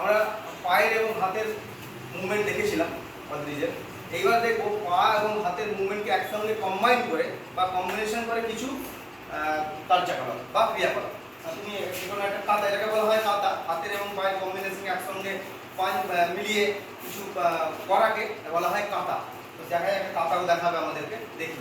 আমরা পায়ের এবং হাতের মুভমেন্ট দেখেছিলাম অদ্রিজের। এইবার দেখবো পা এবং হাতের মুভমেন্টকে একসঙ্গে কম্বাইন করে বা কম্বিনেশন করে কিছু কার্যকলাপ বা ক্রিয়াকলাপ। তুমি কোনো একটা কাতা, এটাকে বলা হয় কাতা, হাতের এবং পায়ের কম্বিনেশনকে একসঙ্গে মিলিয়ে কিছু করাকে বলা হয় কাতা। তো দেখা যায় একটা কাতাও দেখাবে আমাদেরকে, দেখি।